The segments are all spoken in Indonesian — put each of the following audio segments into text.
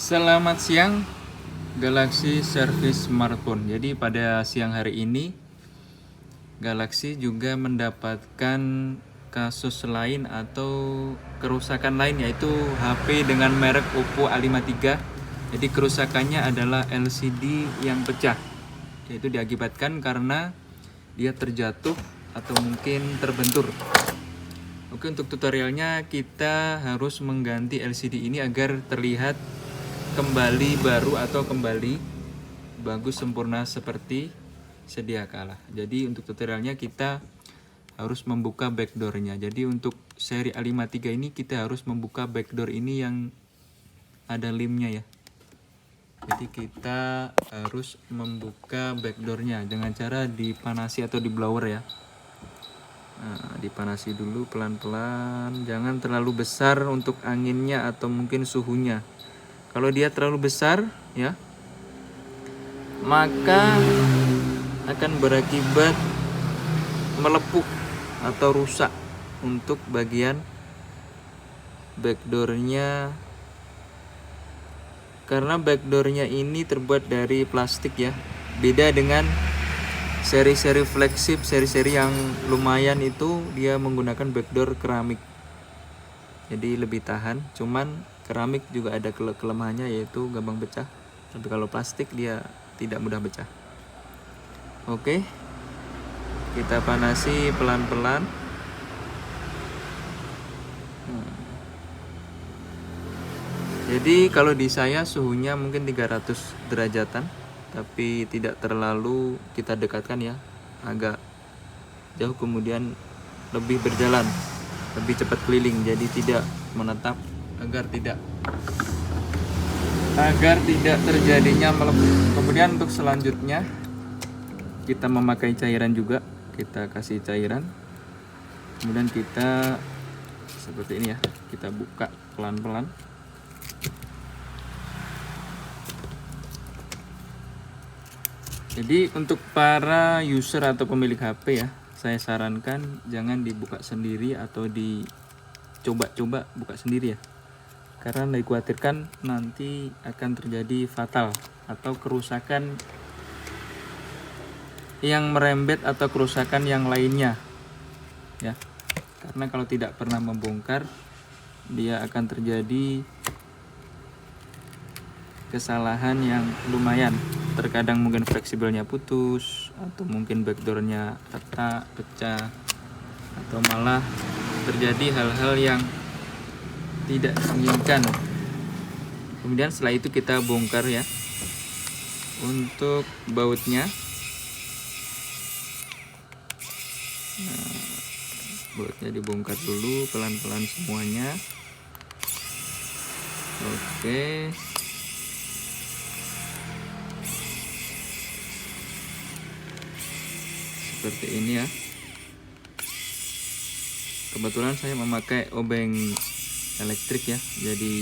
Selamat siang, Galaxy Service Smartphone. Jadi pada siang hari ini Galaxy juga mendapatkan kasus lain atau kerusakan lain, yaitu HP dengan merek Oppo A53. Jadi kerusakannya adalah LCD yang pecah, yaitu diakibatkan karena dia terjatuh atau mungkin terbentur. Oke, untuk tutorialnya kita harus mengganti LCD ini agar terlihat kembali baru atau kembali bagus sempurna seperti sedia kala. Jadi untuk tutorialnya kita harus membuka backdoornya. Jadi untuk seri A53 ini kita harus membuka backdoor ini yang ada limnya ya. Jadi kita harus membuka backdoornya dengan cara dipanasi atau di blower ya. Nah, dipanasi dulu pelan-pelan, jangan terlalu besar untuk anginnya atau mungkin suhunya. Kalau dia terlalu besar ya, maka akan berakibat melepuh atau rusak untuk bagian backdoornya, karena backdoornya ini terbuat dari plastik ya. Beda dengan seri-seri flagship, seri-seri yang lumayan itu dia menggunakan backdoor keramik, jadi lebih tahan. Cuman keramik juga ada kelemahannya, yaitu gampang pecah. Tapi kalau plastik dia tidak mudah pecah. Oke, kita panasi pelan-pelan. Jadi kalau di saya suhunya mungkin 300 derajatan, tapi tidak terlalu kita dekatkan ya, agak jauh, kemudian lebih berjalan, lebih cepat keliling, jadi tidak menetap agar tidak terjadinya melepuh. Kemudian untuk selanjutnya kita memakai cairan juga, kita kasih cairan, kemudian kita seperti ini ya, kita buka pelan-pelan. Jadi untuk para user atau pemilik HP ya, saya sarankan jangan dibuka sendiri atau dicoba-coba buka sendiri ya, karena dikhawatirkan nanti akan terjadi fatal atau kerusakan yang merembet atau kerusakan yang lainnya ya. Karena kalau tidak pernah membongkar, dia akan terjadi kesalahan yang lumayan. Terkadang mungkin fleksibelnya putus, atau mungkin backdoornya retak, pecah, atau malah terjadi hal-hal yang tidak diinginkan. Kemudian setelah itu kita bongkar ya. Untuk bautnya, nah, bautnya dibongkar dulu pelan-pelan semuanya. Oke, seperti ini ya. Kebetulan saya memakai obeng elektrik ya, jadi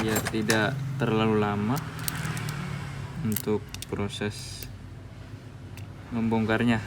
biar tidak terlalu lama untuk proses membongkarnya.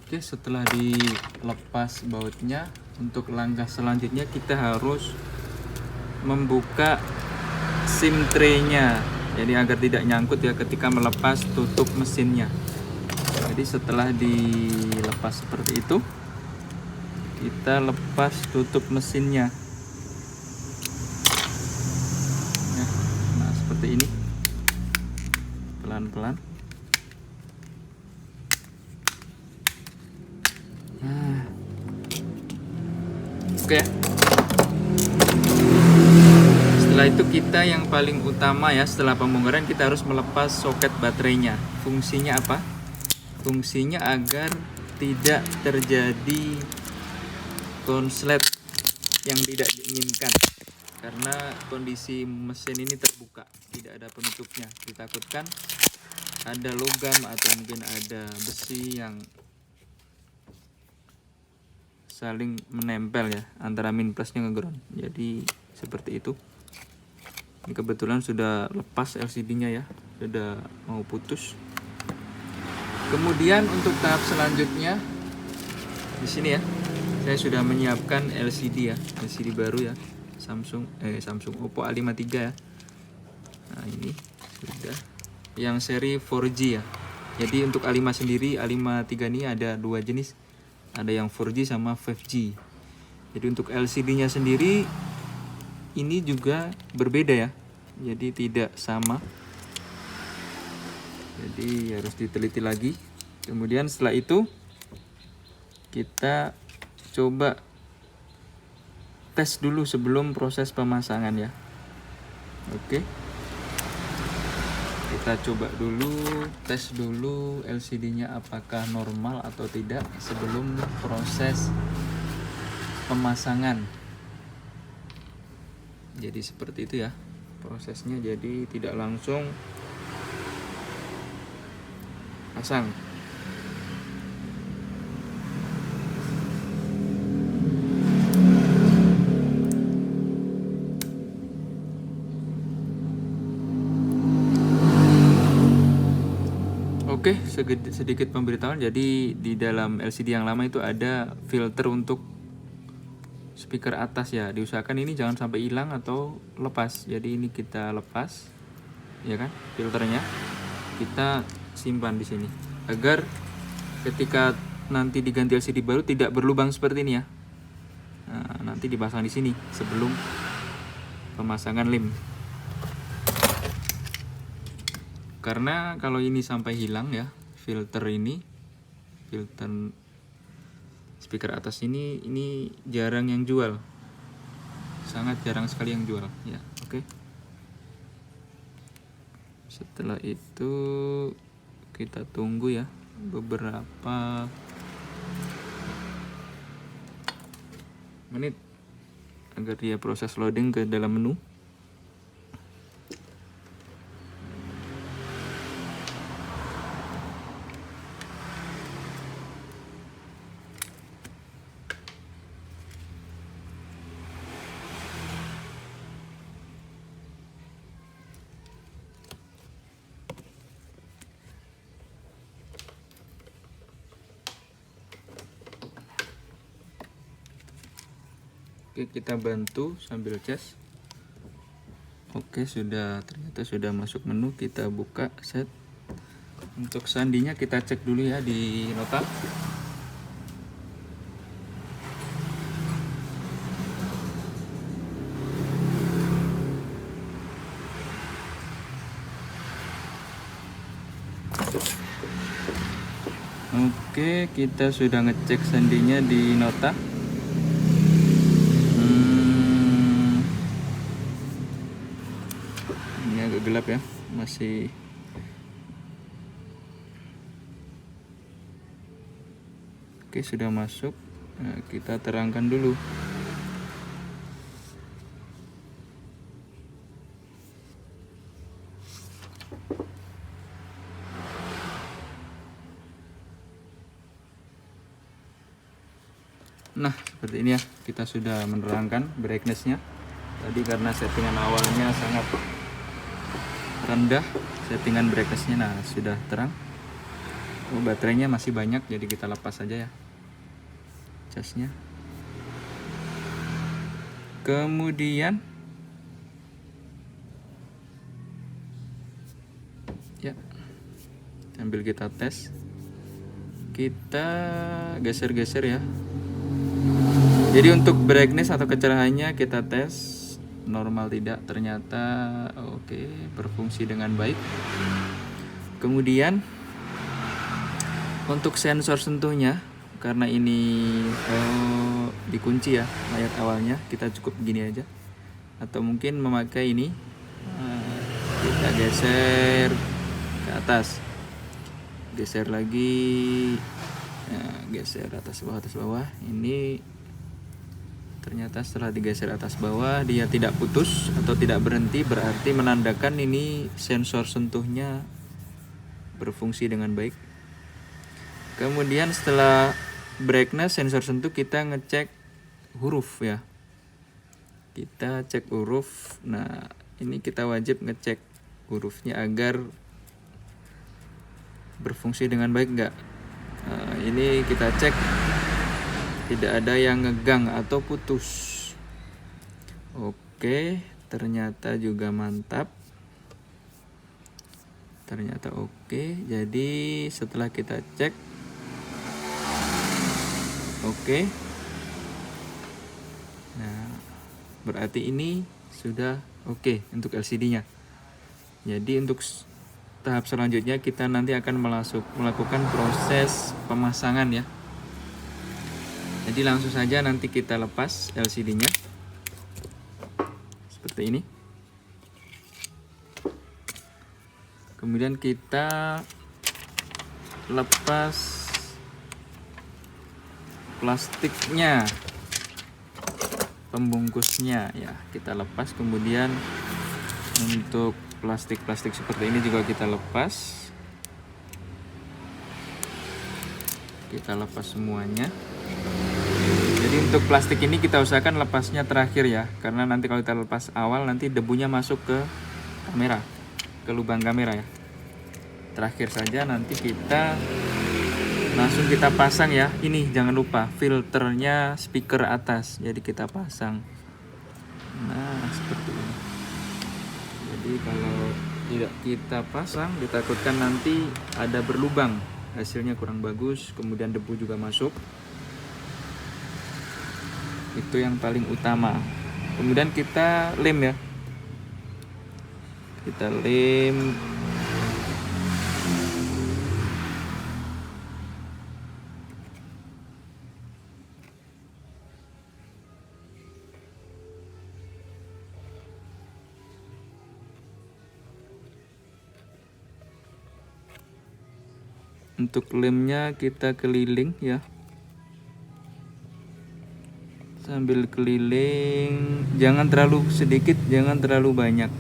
Oke, setelah dilepas bautnya, untuk langkah selanjutnya kita harus membuka SIM tray-nya, jadi agar tidak nyangkut ya ketika melepas tutup mesinnya. Jadi setelah dilepas seperti itu, kita lepas tutup mesinnya. Nah, seperti ini, pelan-pelan. Oke. Setelah itu kita yang paling utama ya, setelah pembongkaran kita harus melepas soket baterainya. Fungsinya apa? Fungsinya agar tidak terjadi konslet yang tidak diinginkan. karena kondisi mesin ini terbuka, tidak ada penutupnya. Ditakutkan ada logam atau mungkin ada besi yang saling menempel ya antara min plusnya ke ground. Jadi seperti itu. Ini kebetulan sudah lepas LCD-nya ya, sudah mau putus. Kemudian untuk tahap selanjutnya di sini ya, saya sudah menyiapkan LCD ya, LCD baru ya, Samsung Oppo A53 ya. Nah ini sudah yang seri 4G ya. Jadi untuk A5 sendiri, A53 ini ada dua jenis, ada yang 4G sama 5G. Jadi untuk LCD-nya sendiri ini juga berbeda ya, jadi tidak sama, jadi harus diteliti lagi. Kemudian setelah itu kita coba tes dulu sebelum proses pemasangan ya. Oke, kita coba dulu, tes dulu LCD-nya apakah normal atau tidak sebelum proses pemasangan. Jadi seperti itu ya prosesnya, jadi tidak langsung pasang. Oke, sedikit pemberitahuan. Jadi di dalam LCD yang lama itu ada filter untuk speaker atas ya, diusahakan ini jangan sampai hilang atau lepas. Jadi ini kita lepas ya kan, filternya kita simpan di sini agar ketika nanti diganti LCD baru tidak berlubang seperti ini ya. Nah, nanti dipasang di sini sebelum pemasangan lem. Karena kalau ini sampai hilang ya, filter speaker atas ini jarang yang jual, sangat jarang sekali yang jual ya. Oke, setelah itu kita tunggu ya beberapa menit agar dia proses loading ke dalam menu. Oke, kita bantu sambil cas. Oke, ternyata sudah masuk menu. Kita buka set. Untuk sandinya kita cek dulu ya di nota. Oke, kita sudah ngecek sandinya di nota. Ini agak gelap ya, masih. Oke, sudah masuk. Nah, kita terangkan dulu. Nah, seperti ini ya, kita sudah menerangkan brightness-nya. Tadi karena settingan awalnya sangat rendah, settingan brightness-nya, nah sudah terang. Oh, baterainya masih banyak, jadi kita lepas saja ya casnya. Kemudian ya, sambil kita tes, kita geser-geser ya. Jadi untuk brightness atau kecerahannya kita tes normal tidak, ternyata oke, berfungsi dengan baik. Kemudian untuk sensor sentuhnya, karena ini dikunci ya layar awalnya, kita cukup begini aja, atau mungkin memakai ini, kita geser ke atas, geser lagi, geser atas bawah, ini ternyata setelah digeser atas bawah dia tidak putus atau tidak berhenti, berarti menandakan ini sensor sentuhnya berfungsi dengan baik. Kemudian setelah brightness sensor sentuh, kita ngecek huruf ya. Kita cek huruf. Nah, ini kita wajib ngecek hurufnya agar berfungsi dengan baik enggak. Nah, ini kita cek tidak ada yang ngegang atau putus. Oke, ternyata juga mantap. Ternyata oke. Jadi setelah kita cek oke. Nah, berarti ini sudah oke untuk LCD-nya. Jadi untuk tahap selanjutnya kita nanti akan melakukan proses pemasangan ya. Jadi langsung saja nanti kita lepas LCD-nya. Seperti ini. Kemudian kita lepas plastiknya, pembungkusnya ya, kita lepas. Kemudian untuk plastik seperti ini juga kita lepas. Kita lepas semuanya. Jadi untuk plastik ini kita usahakan lepasnya terakhir ya, karena nanti kalau kita lepas awal nanti debunya masuk ke kamera, ke lubang kamera ya. Terakhir saja nanti kita langsung kita pasang ya. Ini jangan lupa filternya speaker atas, jadi kita pasang. Nah, seperti ini. Jadi kalau tidak kita pasang, ditakutkan nanti ada berlubang, hasilnya kurang bagus, kemudian debu juga masuk. Itu yang paling utama. Kemudian kita lem ya. Kita lem. Untuk lemnya kita keliling ya. Sambil keliling, jangan terlalu sedikit, jangan terlalu banyak.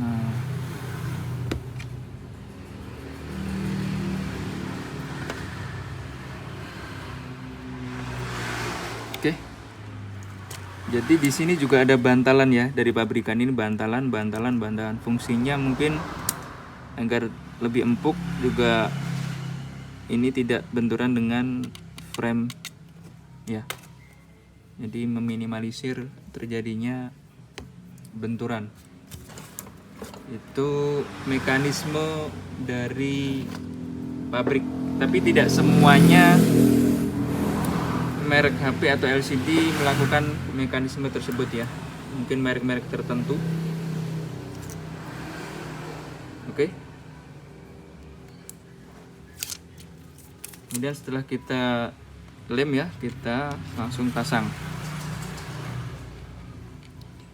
Nah, oke. Jadi di sini juga ada bantalan ya dari pabrikan ini, bantalan. Fungsinya mungkin agar lebih empuk, juga ini tidak benturan dengan frame ya. Jadi meminimalisir terjadinya benturan. Itu mekanisme dari pabrik, tapi tidak semuanya merek HP atau LCD melakukan mekanisme tersebut ya. Mungkin merek-merek tertentu. Oke. Kemudian setelah kita lem ya, kita langsung pasang.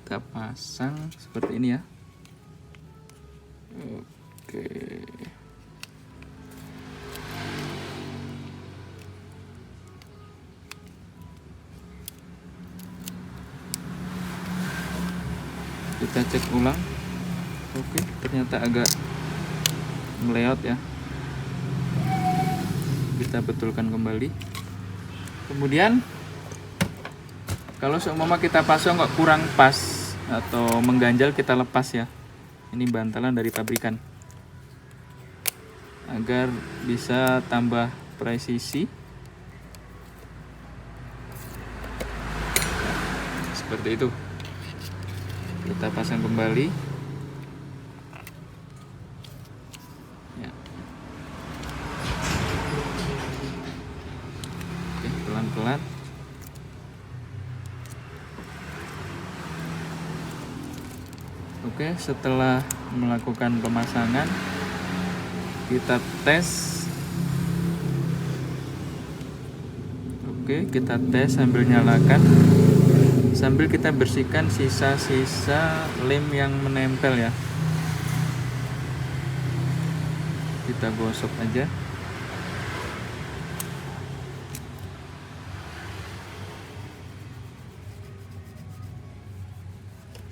Kita pasang seperti ini ya. Oke. Kita cek ulang. Oke, ternyata agak meleot ya. Kita betulkan kembali. Kemudian kalau seumpama kita pasang kok kurang pas atau mengganjal, kita lepas ya. Ini bantalan dari pabrikan agar bisa tambah presisi. Seperti itu. Kita pasang kembali. Pelan-pelan. Oke, setelah melakukan pemasangan, kita tes. Oke, kita tes sambil nyalakan, sambil kita bersihkan sisa-sisa lem yang menempel ya. Kita gosok aja.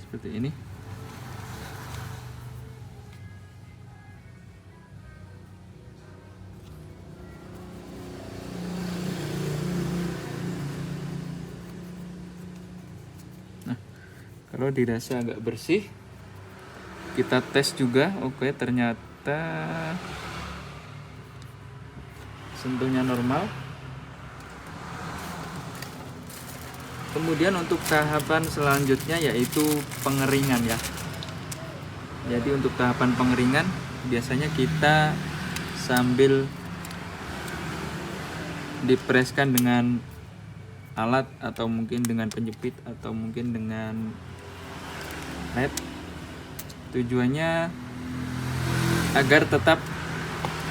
seperti ini. Nah, kalau dirasa agak bersih, kita tes juga. Oke, ternyata sentuhnya normal. Kemudian untuk tahapan selanjutnya yaitu pengeringan ya. Jadi untuk tahapan pengeringan biasanya kita sambil dipreskan dengan alat atau mungkin dengan penjepit atau mungkin dengan led. Tujuannya agar tetap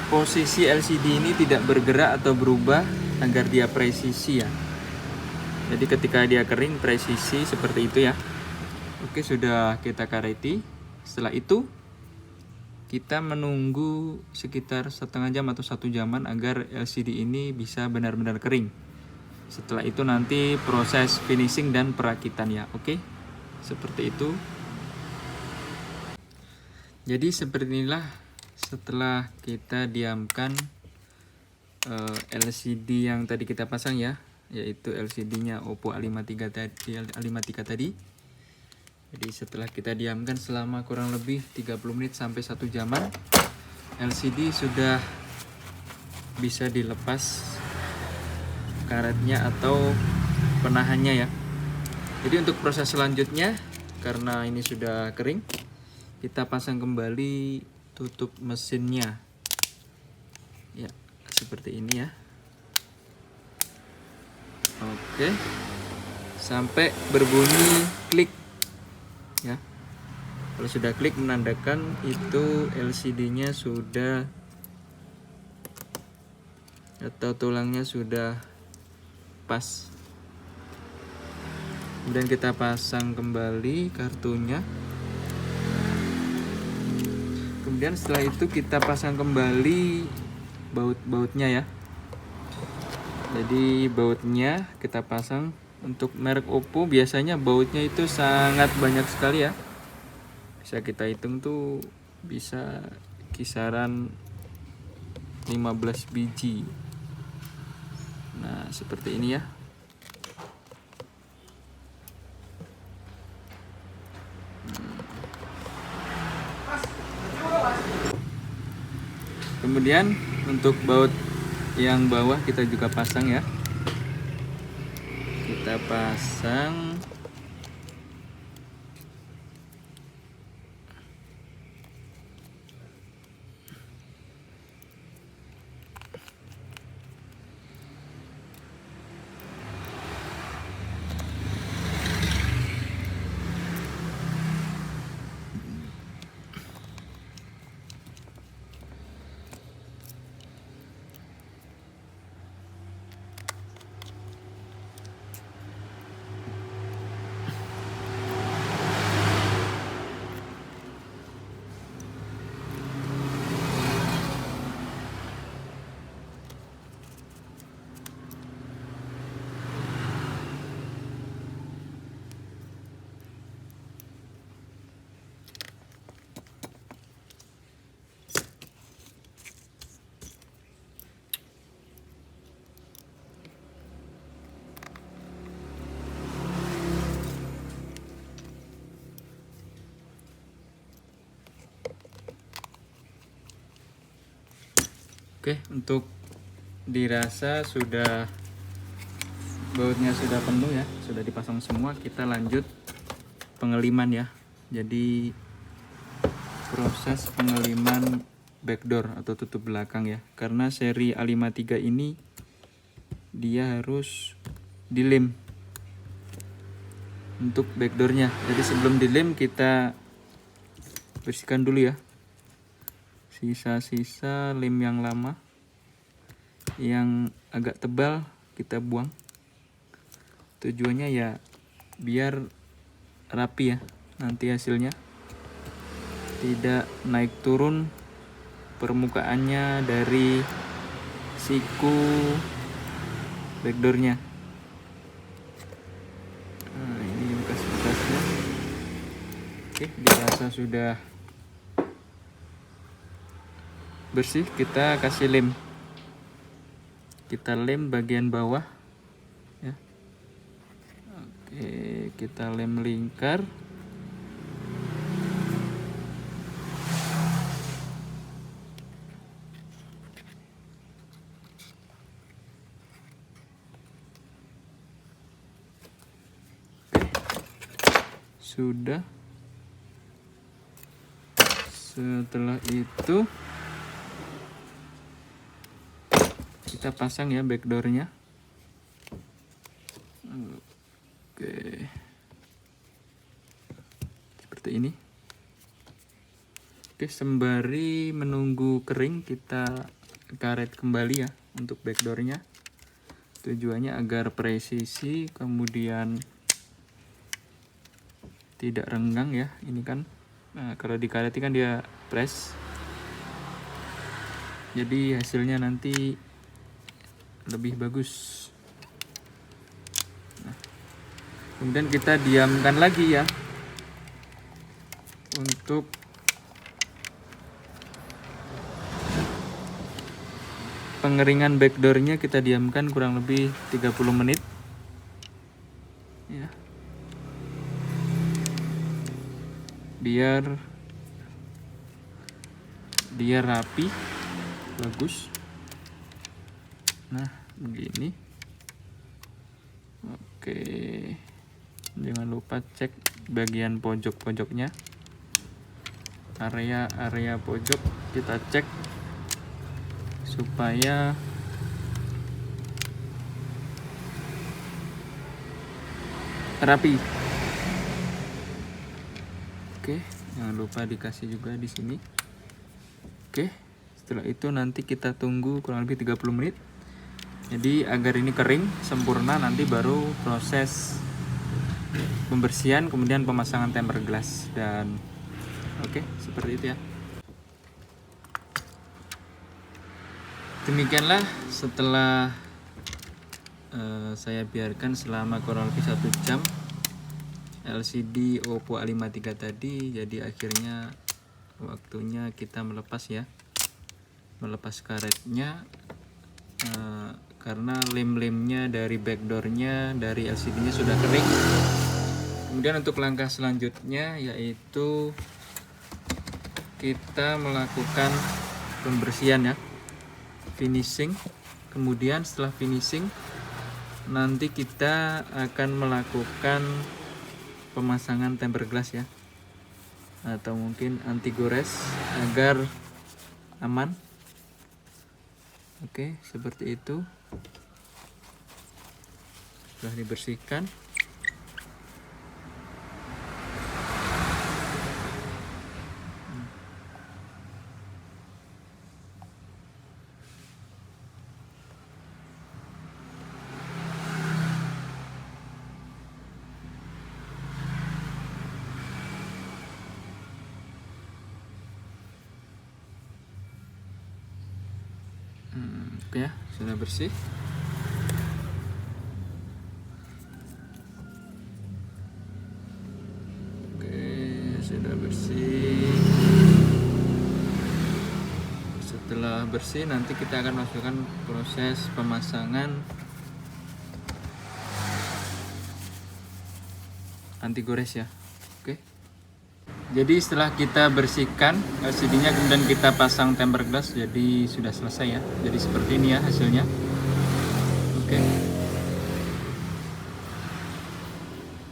posisi LCD ini tidak bergerak atau berubah agar dia presisi ya. Jadi ketika dia kering presisi seperti itu ya. Oke, sudah kita kareti. Setelah itu kita menunggu sekitar setengah jam atau 1 jaman agar LCD ini bisa benar-benar kering. Setelah itu nanti proses finishing dan perakitan ya. Oke, seperti itu. Jadi seperti inilah setelah kita diamkan LCD yang tadi kita pasang ya, yaitu LCD-nya Oppo A53 tadi. Jadi setelah kita diamkan selama kurang lebih 30 menit sampai 1 jaman, LCD sudah bisa dilepas karetnya atau penahannya ya. Jadi untuk proses selanjutnya, karena ini sudah kering, kita pasang kembali tutup mesinnya. Ya, seperti ini ya. Oke, sampai berbunyi klik ya. Kalau sudah klik menandakan itu LCD-nya sudah atau tulangnya sudah pas. Kemudian kita pasang kembali kartunya. Kemudian setelah itu kita pasang kembali baut-bautnya ya. Jadi bautnya kita pasang. Untuk merek Oppo biasanya bautnya itu sangat banyak sekali ya. Bisa kita hitung tuh bisa kisaran 15 biji. Nah, seperti ini ya. Kemudian untuk baut yang bawah kita juga pasang ya. Kita pasang. Oke, untuk dirasa sudah bautnya sudah penuh ya, sudah dipasang semua. Kita lanjut pengeliman ya. Jadi proses pengeliman backdoor atau tutup belakang ya. Karena seri A53 ini dia harus dilem untuk backdoornya. Jadi sebelum dilem kita bersihkan dulu ya. Sisa-sisa lem yang lama yang agak tebal kita buang. Tujuannya ya biar rapi ya nanti hasilnya, tidak naik turun permukaannya dari siku backdoornya. Nah, ini bekas-bekasnya. Oke, dirasa sudah bersih, kita kasih lem. Kita lem bagian bawah ya. Oke, kita lem lingkar. Sudah. Setelah itu kita pasang ya backdoornya. Oke, seperti ini. Oke, sembari menunggu kering kita karet kembali ya untuk backdoornya. Tujuannya agar presisi, kemudian tidak renggang ya. Ini kan kalau dikareti kan dia press, jadi hasilnya nanti lebih bagus. Nah, kemudian kita diamkan lagi ya untuk pengeringan backdoornya. Kita diamkan kurang lebih 30 menit ya, biar dia rapi, bagus. Nah, begini. Oke, jangan lupa cek bagian pojok-pojoknya, area pojok kita cek supaya rapi. Oke, jangan lupa dikasih juga di sini. Oke, setelah itu nanti kita tunggu kurang lebih 30 menit. Jadi agar ini kering sempurna, nanti baru proses pembersihan kemudian pemasangan temper glass. Dan oke, seperti itu ya. Demikianlah setelah saya biarkan selama kurang lebih 1 jam LCD Oppo A53 tadi. Jadi akhirnya waktunya kita melepas ya, melepas karetnya, karena lem-lemnya dari backdoornya, dari LCD-nya sudah kering. Kemudian untuk langkah selanjutnya yaitu kita melakukan pembersihan ya, finishing. Kemudian setelah finishing nanti kita akan melakukan pemasangan temper glass ya, atau mungkin anti gores agar aman. Oke, seperti itu. Sudah dibersihkan. Oke ya, sudah bersih. Oke, sudah bersih. Setelah bersih nanti kita akan masukkan proses pemasangan anti gores ya. Oke. Jadi setelah kita bersihkan LCD-nya kemudian kita pasang temper glass, jadi sudah selesai ya. Jadi seperti ini ya hasilnya. Oke.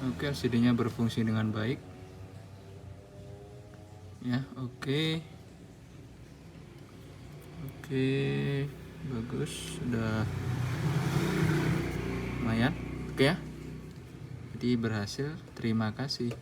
Oke, LCD-nya berfungsi dengan baik. Ya, oke. Oke, bagus, sudah lumayan. Oke ya. Jadi berhasil. Terima kasih.